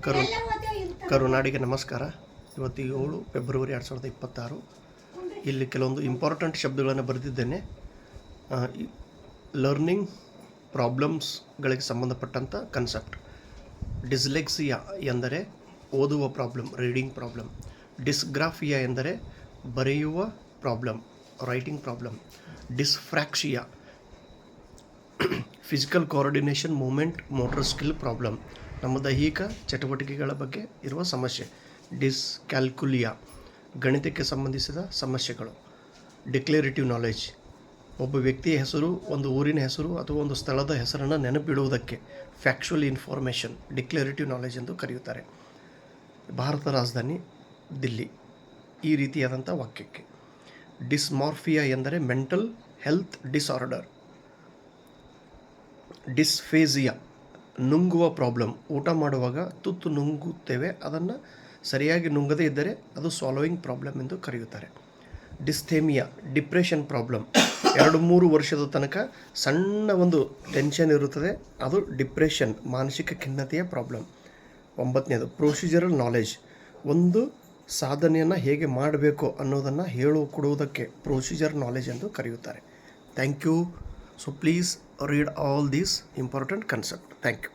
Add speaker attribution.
Speaker 1: ಕರು ಕರುನಾಡಿಗೆ ನಮಸ್ಕಾರ. ಇವತ್ತು 7 ಫೆಬ್ರವರಿ 2026. ಇಲ್ಲಿ ಕೆಲವೊಂದು ಇಂಪಾರ್ಟೆಂಟ್ ಶಬ್ದಗಳನ್ನು ಬರೆದಿದ್ದೇನೆ. ಲರ್ನಿಂಗ್ ಪ್ರಾಬ್ಲಮ್ಸ್ಗಳಿಗೆ ಸಂಬಂಧಪಟ್ಟಂಥ ಕನ್ಸೆಪ್ಟ್. ಡಿಸ್ಲೆಕ್ಸಿಯಾ ಎಂದರೆ ಓದುವ ಪ್ರಾಬ್ಲಮ್, ರೀಡಿಂಗ್ ಪ್ರಾಬ್ಲಮ್. ಡಿಸ್ಗ್ರಾಫಿಯಾ ಎಂದರೆ ಬರೆಯುವ problem, writing problem. Dyspraxia physical coordination, movement, motor skill problem, ನಮ್ಮ ದೈಹಿಕ ಚಟುವಟಿಕೆಗಳ ಬಗ್ಗೆ ಇರುವ ಸಮಸ್ಯೆ. ಡಿಸ್ಕ್ಯಾಲ್ಕುಲಿಯಾ ಗಣಿತಕ್ಕೆ ಸಂಬಂಧಿಸಿದ ಸಮಸ್ಯೆಗಳು. ಡಿಕ್ಲೇರೇಟಿವ್ ನಾಲೆಜ್ ಒಬ್ಬ ವ್ಯಕ್ತಿಯ ಹೆಸರು, ಒಂದು ಊರಿನ ಹೆಸರು ಅಥವಾ ಒಂದು ಸ್ಥಳದ ಹೆಸರನ್ನು ನೆನಪಿಡುವುದಕ್ಕೆ ಫ್ಯಾಕ್ಚುಯಲ್ ಇನ್ಫಾರ್ಮೇಷನ್ ಡಿಕ್ಲೇರೇಟಿವ್ ನಾಲೆಜ್ ಎಂದು ಕರೆಯುತ್ತಾರೆ. ಭಾರತ ರಾಜಧಾನಿ ದಿಲ್ಲಿ. ಈ ರೀತಿಯಾದಂಥ ವಾಕ್ಯಕ್ಕೆ. ಡಿಸ್ಮಾರ್ಫಿಯಾ ಎಂದರೆ ಮೆಂಟಲ್ ಹೆಲ್ತ್ ಡಿಸಾರ್ಡರ್. ಡಿಸ್ಫೇಸಿಯಾ ನುಂಗುವ ಪ್ರಾಬ್ಲಮ್. ಊಟ ಮಾಡುವಾಗ ತುತ್ತು ನುಂಗುತ್ತೇವೆ, ಅದನ್ನು ಸರಿಯಾಗಿ ನುಂಗದೇ ಇದ್ದರೆ ಅದು ಸ್ವಾಲೋಯಿಂಗ್ ಪ್ರಾಬ್ಲಮ್ ಎಂದು ಕರೆಯುತ್ತಾರೆ. ಡಿಸ್ಥೇಮಿಯಾ ಡಿಪ್ರೆಷನ್ ಪ್ರಾಬ್ಲಮ್. 2-3 ವರ್ಷದ ತನಕ ಸಣ್ಣ ಒಂದು ಟೆನ್ಷನ್ ಇರುತ್ತದೆ, ಅದು ಡಿಪ್ರೆಷನ್, ಮಾನಸಿಕ ಖಿನ್ನತೆಯ ಪ್ರಾಬ್ಲಮ್. 9ನೇದು ಪ್ರೊಸೀಜರಲ್ ನಾಲೆಜ್. ಒಂದು ಸಾಧನೆಯನ್ನು ಹೇಗೆ ಮಾಡಬೇಕು ಅನ್ನೋದನ್ನು ಕೊಡುವುದಕ್ಕೆ ಪ್ರೊಸೀಜರ್ ನಾಲೆಜ್ ಎಂದು ಕರೆಯುತ್ತಾರೆ. Thank you. So please read all these important concepts. Thank you.